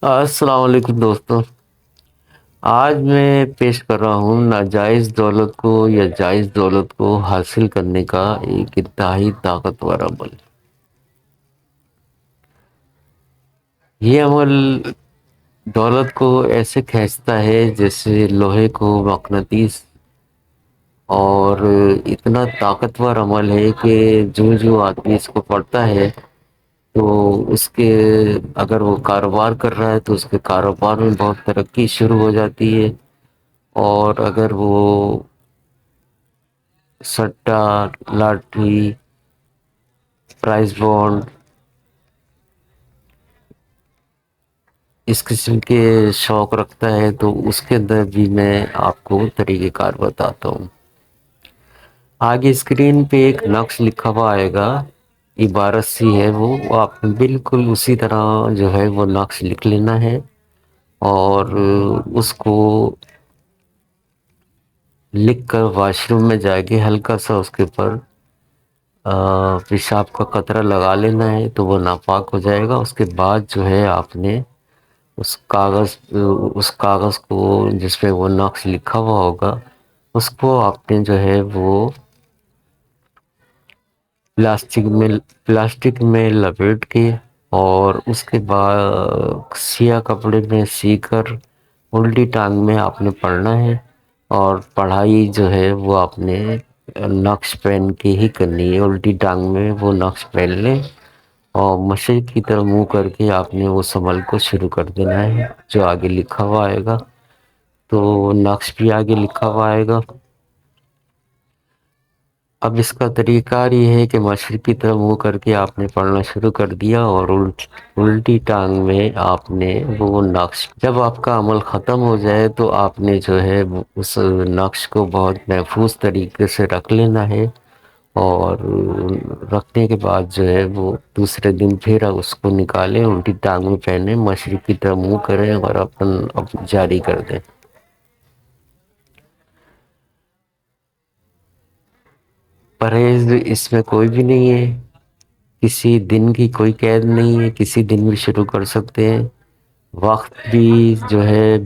السلام علیکم دوستوں. آج میں پیش کر رہا ہوں ناجائز دولت کو یا جائز دولت کو حاصل کرنے کا ایک انتہائی طاقتور عمل. یہ عمل دولت کو ایسے کھینچتا ہے جیسے لوہے کو مقناطیس، اور اتنا طاقتور عمل ہے کہ جو آدمی اس کو پڑھتا ہے تو اس کے اگر وہ کاروبار کر رہا ہے تو اس کے کاروبار میں بہت ترقی شروع ہو جاتی ہے. اور اگر وہ سٹا، لاٹری، پرائز بونڈ، اس قسم کے شوق رکھتا ہے تو اس کے اندر بھی میں آپ کو طریقہ کار بتاتا ہوں. آگے اسکرین پہ ایک نقش لکھا ہوا آئے گا، عبارت سی ہے وہ آپ بالکل اسی طرح جو ہے وہ نقش لکھ لینا ہے، اور اس کو لکھ کر واش روم میں جا کے ہلکا سا اس کے اوپر پیشاب کا قطرہ لگا لینا ہے تو وہ ناپاک ہو جائے گا. اس کے بعد جو ہے آپ نے اس کاغذ کو جس پہ وہ نقش لکھا ہوا ہوگا اس کو آپ نے جو ہے وہ پلاسٹک میں لپیٹ کے، اور اس کے بعد سیاہ کپڑے میں سی کر الٹی ٹانگ میں آپ نے پڑھنا ہے. اور پڑھائی جو ہے وہ آپ نے نقش پہن کے ہی کرنی ہے. الٹی ٹانگ میں وہ نقش پہن لیں اور مشرق کی طرف منہ کر کے آپ نے اس عمل کو شروع کر دینا ہے جو آگے لکھا ہوا آئے گا. تو نقش بھی آگے لکھا ہوا آئے گا. اب اس کا طریقہ کار یہ ہے کہ مشرق کی طرف منہ کر کے آپ نے پڑھنا شروع کر دیا، اور الٹی ٹانگ میں آپ نے وہ نقش، جب آپ کا عمل ختم ہو جائے تو آپ نے جو ہے اس نقش کو بہت محفوظ طریقے سے رکھ لینا ہے. اور رکھنے کے بعد جو ہے وہ دوسرے دن پھر اس کو نکالیں، الٹی ٹانگ میں پہنیں، مشرق کی طرف منہ کریں اور اب جاری کر دیں. پرہیز اس میں کوئی بھی نہیں ہے، کسی دن کی کوئی قید نہیں ہے، کسی دن بھی شروع کر سکتے ہیں. وقت بھی جو ہے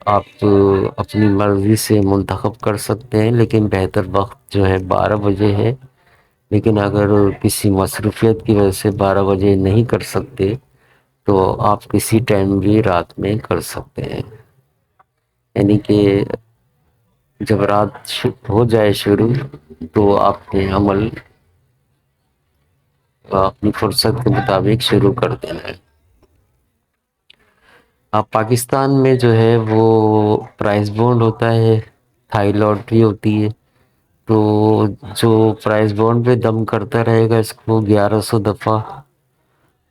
آپ اپنی مرضی سے منتخب کر سکتے ہیں، لیکن بہتر وقت جو ہے 12 بجے ہے. لیکن اگر کسی مصروفیت کی وجہ سے 12 بجے نہیں کر سکتے تو آپ کسی ٹائم بھی رات میں کر سکتے ہیں. یعنی کہ جب رات ہو جائے شروع تو آپ نے عمل اپنی فرصت کے مطابق شروع کر دینا ہے. اب پاکستان میں جو ہے وہ پرائز بونڈ ہوتا ہے، تھائی لاٹری ہوتی ہے. تو جو پرائز بونڈ پہ دم کرتا رہے گا اس کو 1100 دفعہ،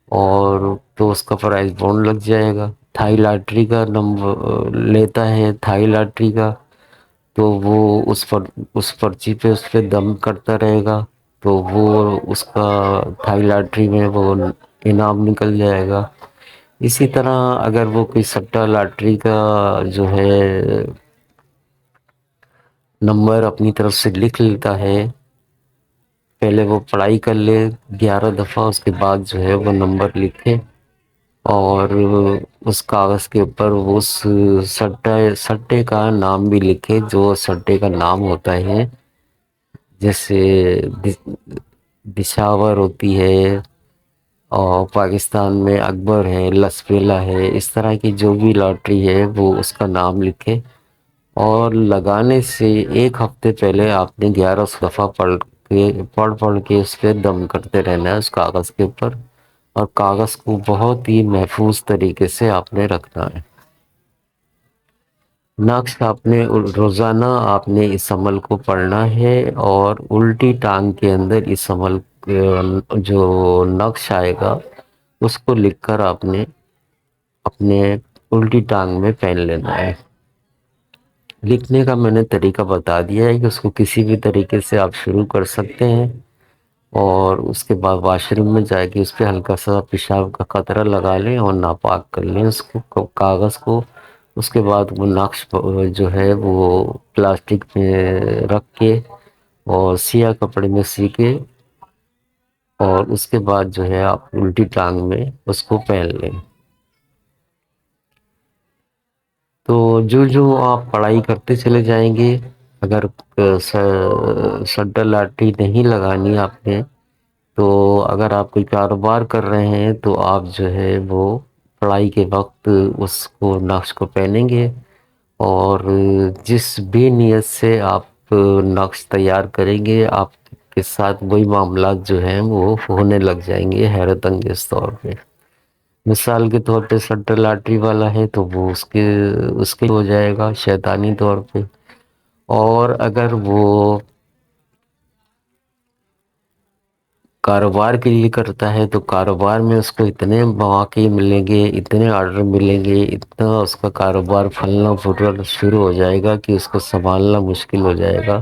اور تو اس کا پرائز بونڈ لگ جائے گا. تھائی لاٹری کا نمبر لیتا ہے، تھائی لاٹری کا، تو وہ اس پرچی پہ اس پہ دم کرتا رہے گا تو وہ اس کا تھائی لاٹری میں وہ انعام نکل جائے گا. اسی طرح اگر وہ کوئی سٹہ لاٹری کا جو ہے نمبر اپنی طرف سے لکھ لیتا ہے، پہلے وہ پڑھائی کر لے 11 دفعہ، اس کے بعد جو ہے وہ نمبر لکھے اور اس کاغذ کے اوپر اس سٹے کا نام بھی لکھے جو سٹے کا نام ہوتا ہے. جیسے دشاور ہوتی ہے، اور پاکستان میں اکبر ہے، لسپیلا ہے، اس طرح کی جو بھی لاٹری ہے وہ اس کا نام لکھے. اور لگانے سے ایک ہفتے پہلے آپ نے 1100 دفعہ پڑھ کے اس پہ دم کرتے رہنا ہے اس کاغذ کے اوپر، اور کاغذ کو بہت ہی محفوظ طریقے سے آپ نے رکھنا ہے. نقش آپ نے روزانہ آپ نے اس عمل کو پڑھنا ہے، اور الٹی ٹانگ کے اندر اس عمل جو نقش آئے گا اس کو لکھ کر آپ نے اپنے الٹی ٹانگ میں پہن لینا ہے. لکھنے کا میں نے طریقہ بتا دیا ہے کہ اس کو کسی بھی طریقے سے آپ شروع کر سکتے ہیں، اور اس کے بعد واش روم میں جا کے اس پہ ہلکا سا پیشاب کا قطرہ لگا لیں اور ناپاک کر لیں اس کو، کاغذ کو. اس کے بعد وہ نقش جو ہے وہ پلاسٹک میں رکھ کے اور سیاہ کپڑے میں سی کے، اور اس کے بعد جو ہے آپ الٹی ٹانگ میں اس کو پہن لیں. تو جو جو آپ پڑھائی کرتے چلے جائیں گے، اگر سٹر لاٹری نہیں لگانی آپ نے، تو اگر آپ کوئی کاروبار کر رہے ہیں تو آپ جو ہے وہ پڑھائی کے وقت اس کو نقش کو پہنیں گے، اور جس بھی نیت سے آپ نقش تیار کریں گے، آپ کے ساتھ وہی معاملات جو ہیں وہ ہونے لگ جائیں گے حیرت انگیز طور پہ۔ مثال کے طور پہ سٹر لاٹری والا ہے تو وہ اس کے ہو جائے گا شیطانی طور پہ، اور اگر وہ کاروبار کے لیے کرتا ہے تو کاروبار میں اس کو اتنے مواقع ملیں گے، اتنے آرڈر ملیں گے، اتنا اس کا کاروبار پھلنا پھولنا شروع ہو جائے گا کہ اس کو سنبھالنا مشکل ہو جائے گا۔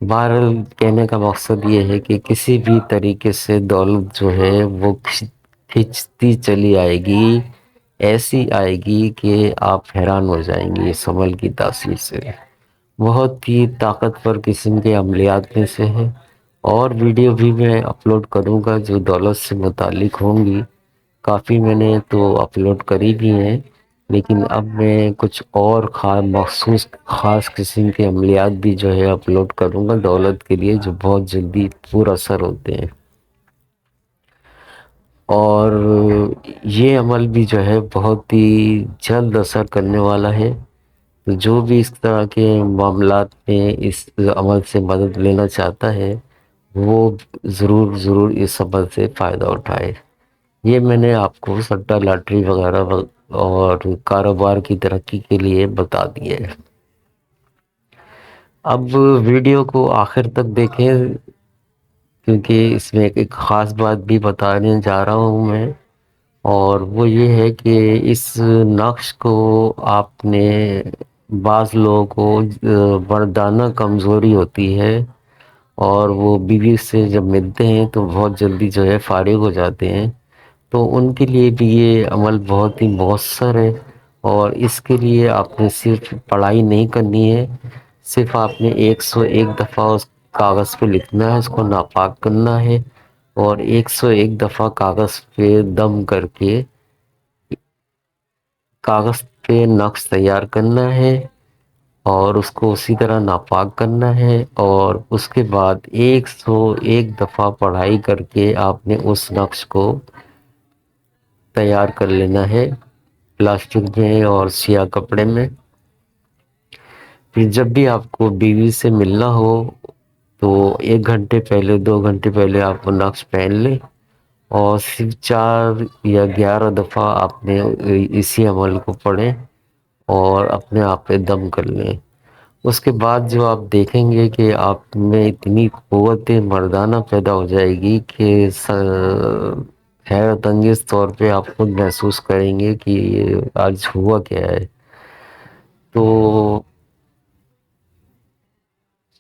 بہرحال کہنے کا مقصد یہ ہے کہ کسی بھی طریقے سے دولت جو ہے وہ کھنچتی چلی آئے گی، ایسی آئے گی کہ آپ حیران ہو جائیں گے اس عمل کی تاثیر سے۔ بہت ہی طاقتور قسم کے عملیات میں سے ہے، اور ویڈیو بھی میں اپلوڈ کروں گا جو دولت سے متعلق ہوں گی۔ کافی میں نے تو اپلوڈ کری بھی ہیں، لیکن اب میں کچھ اور خاص قسم کے عملیات بھی جو ہے اپلوڈ کروں گا دولت کے لیے، جو بہت جلدی پر اثر ہوتے ہیں، اور یہ عمل بھی جو ہے بہت ہی جلد اثر کرنے والا ہے۔ تو جو بھی اس طرح کے معاملات میں اس عمل سے مدد لینا چاہتا ہے وہ ضرور ضرور اس عمل سے فائدہ اٹھائے۔ یہ میں نے آپ کو سٹا لاٹری وغیرہ اور کاروبار کی ترقی کے لیے بتا دیے ہے۔ اب ویڈیو کو آخر تک دیکھیں، کیونکہ اس میں ایک خاص بات بھی بتانے جا رہا ہوں میں، اور وہ یہ ہے کہ اس نقش کو آپ نے، بعض لوگوں کو مردانہ کمزوری ہوتی ہے اور وہ بیوی سے جب ملتے ہیں تو بہت جلدی جو ہے فارغ ہو جاتے ہیں، تو ان کے لیے بھی یہ عمل بہت ہی مؤثر ہے۔ اور اس کے لیے آپ نے صرف پڑھائی نہیں کرنی ہے، صرف آپ نے 101 دفعہ اس کاغذ پہ لکھنا ہے، اس کو ناپاک کرنا ہے، اور 101 دفعہ کاغذ پہ دم کر کے کاغذ پہ نقش تیار کرنا ہے، اور اس کو اسی طرح ناپاک کرنا ہے، اور اس کے بعد 101 دفعہ پڑھائی کر کے آپ نے اس نقش کو تیار کر لینا ہے پلاسٹک میں اور سیاہ کپڑے میں۔ پھر جب بھی آپ کو بیوی سے ملنا ہو تو 1 گھنٹے پہلے 2 گھنٹے پہلے آپ وہ نقش پہن لیں، اور صرف 4 یا 11 دفعہ آپ نے اسی عمل کو پڑھیں اور اپنے آپ پہ دم کر لیں۔ اس کے بعد جو آپ دیکھیں گے کہ آپ میں اتنی قوت مردانہ پیدا ہو جائے گی کہ حیرت انگیز طور پہ آپ خود محسوس کریں گے کہ آج ہوا کیا ہے۔ تو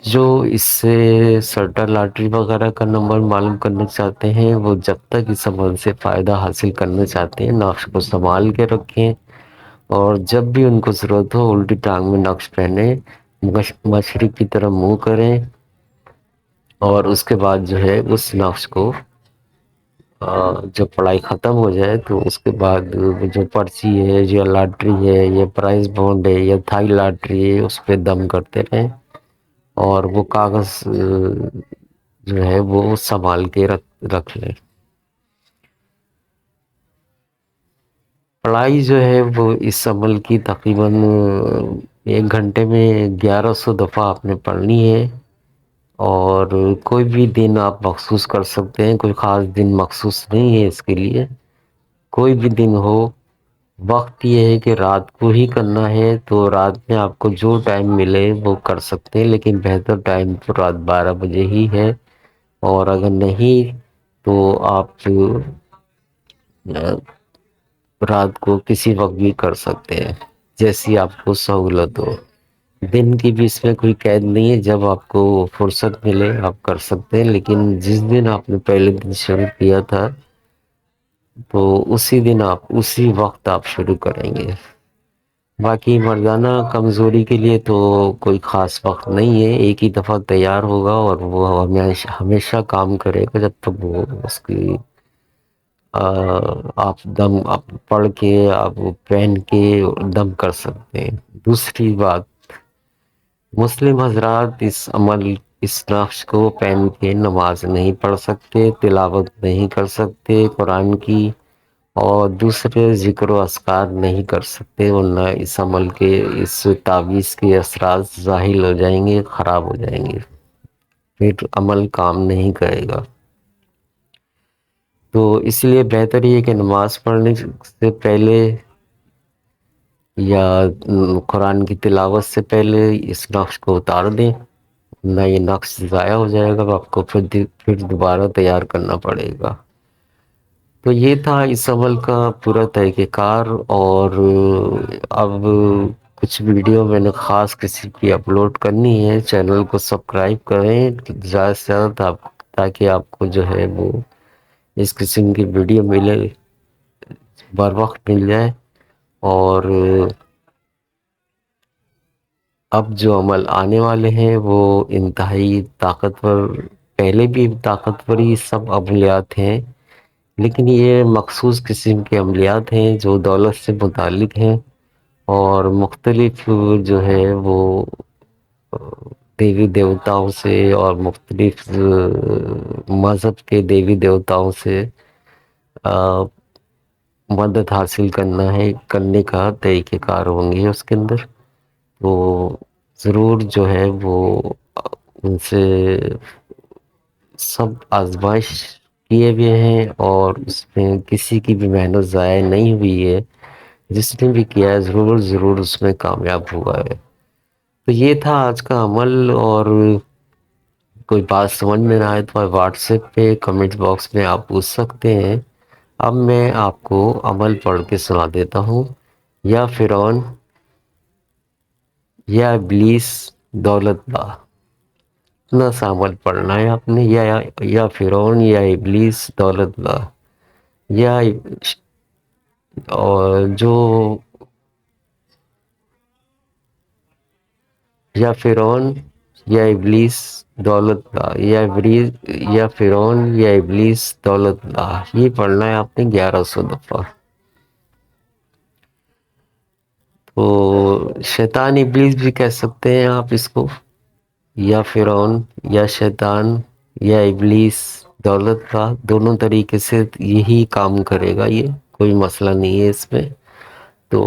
جو اس سے سٹر لاٹری وغیرہ کا نمبر معلوم کرنا چاہتے ہیں، وہ جب تک اس عمل سے فائدہ حاصل کرنا چاہتے ہیں نقش کو سنبھال کے رکھیں، اور جب بھی ان کو ضرورت ہو الٹی ٹانگ میں نقش پہنیں، مشرق کی طرف منہ کریں، اور اس کے بعد جو ہے اس نقش کو جب پڑھائی ختم ہو جائے تو اس کے بعد جو پرچی ہے، جو لاٹری ہے، یہ پرائز بانڈ ہے، یا تھائی لاٹری ہے، اس پہ دم کرتے رہیں، اور وہ کاغذ جو ہے وہ سنبھال کے رکھ لیں۔ پڑھائی جو ہے وہ اس عمل کی تقریباً 1 گھنٹے میں 1100 دفعہ آپ نے پڑھنی ہے، اور کوئی بھی دن آپ مخصوص کر سکتے ہیں، کوئی خاص دن مخصوص نہیں ہے اس کے لیے، کوئی بھی دن ہو۔ وقت یہ ہے کہ رات کو ہی کرنا ہے، تو رات میں آپ کو جو ٹائم ملے وہ کر سکتے ہیں، لیکن بہتر ٹائم تو رات 12 بجے ہی ہے، اور اگر نہیں تو آپ رات کو کسی وقت بھی کر سکتے ہیں، جیسی آپ کو سہولت ہو۔ دن کی بھی اس میں کوئی قید نہیں ہے، جب آپ کو فرصت ملے آپ کر سکتے ہیں، لیکن جس دن آپ نے پہلے دن شروع کیا تھا تو اسی دن اسی وقت آپ شروع کریں گے۔ باقی مردانہ کمزوری کے لیے تو کوئی خاص وقت نہیں ہے، ایک ہی دفعہ تیار ہوگا اور وہ ہمیشہ کام کرے گا جب تک وہ اس کی آپ دم آپ پڑھ کے آپ پہن کے دم کر سکتے ہیں۔ دوسری بات، مسلم حضرات اس نقش کو پہن کے نماز نہیں پڑھ سکتے، تلاوت نہیں کر سکتے قرآن کی، اور دوسرے ذکر و اذکار نہیں کر سکتے، ورنہ اس عمل کے، اس تعویذ کے اثرات ظاہر ہو جائیں گے، خراب ہو جائیں گے، پھر عمل کام نہیں کرے گا۔ تو اس لیے بہتر یہ کہ نماز پڑھنے سے پہلے یا قرآن کی تلاوت سے پہلے اس نقش کو اتار دیں، نہ یہ نقش ضائع ہو جائے گا، آپ کو پھر دوبارہ تیار کرنا پڑے گا۔ تو یہ تھا اس عمل کا پورا طریقہ کار، اور اب کچھ ویڈیو میں نے خاص کسی کی اپلوڈ کرنی ہے، چینل کو سبسکرائب کریں زیادہ سے زیادہ، تاکہ آپ کو جو ہے وہ اس قسم کی ویڈیو ملے، بر وقت مل جائے۔ اور اب جو عمل آنے والے ہیں وہ انتہائی طاقتور، پہلے بھی طاقتور ہی سب عملیات ہیں، لیکن یہ مخصوص قسم کے عملیات ہیں جو دولت سے متعلق ہیں، اور مختلف جو ہے وہ دیوی دیوتاؤں سے اور مختلف مذہب کے دیوی دیوتاؤں سے مدد حاصل کرنے کا طریقہ کار ہوں گے اس کے اندر۔ تو ضرور جو ہے وہ ان سے سب آزمائش کیے ہوئے ہیں، اور اس میں کسی کی بھی محنت ضائع نہیں ہوئی ہے، جس نے بھی کیا ہے ضرور ضرور اس میں کامیاب ہوا ہے۔ تو یہ تھا آج کا عمل، اور کوئی بات سمجھ میں نہ آئے تو واٹس ایپ پہ کمنٹ باکس میں آپ پوچھ سکتے ہیں۔ اب میں آپ کو عمل پڑھ کے سنا دیتا ہوں۔ یا فرعون، یا ابلیس دولت با، اتنا سا عمل پڑھنا ہے آپ نے۔ یا فرعون، یا ابلیس دولت با، یا اور جو یا فرعون، یا ابلیس دولت با، یا فرعون، یا ابلیس دولت با، یہ پڑھنا ہے آپ نے 1100 دفعہ۔ تو شیطان ابلیس بھی کہہ سکتے ہیں آپ اس کو، یا فرعون، یا شیطان، یا ابلیس دولت کا، دونوں طریقے سے یہی کام کرے گا، یہ کوئی مسئلہ نہیں ہے اس میں۔ تو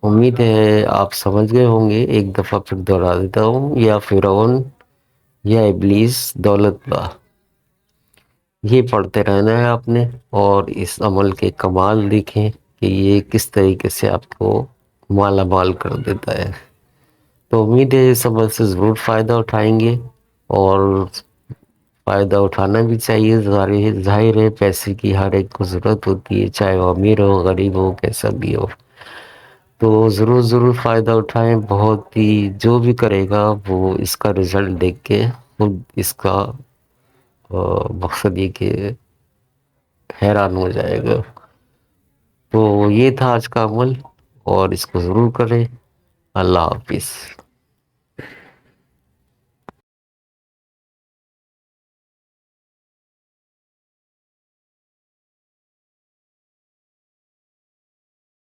امید ہے آپ سمجھ گئے ہوں گے، ایک دفعہ پھر دوہرا دیتا ہوں۔ یا فرعون، یا ابلیس دولت با، یہ پڑھتے رہنا ہے آپ نے، اور اس عمل کے کمال دیکھیں کہ یہ کس طریقے سے آپ کو مالا مال کر دیتا ہے۔ تو امید ہے اس عمل سے ضرور فائدہ اٹھائیں گے، اور فائدہ اٹھانا بھی چاہیے۔ ظاہر ہے پیسے کی ہر ایک کو ضرورت ہوتی ہے، چاہے وہ امیر ہو غریب ہو کیسا بھی ہو، تو ضرور ضرور فائدہ اٹھائیں۔ بہت ہی جو بھی کرے گا وہ اس کا رزلٹ دیکھ کے خود اس کا مقصد یہ کہ حیران ہو جائے گا۔ تو یہ تھا آج کا عمل، اور اس کو ضرور کریں۔ اللہ حافظ۔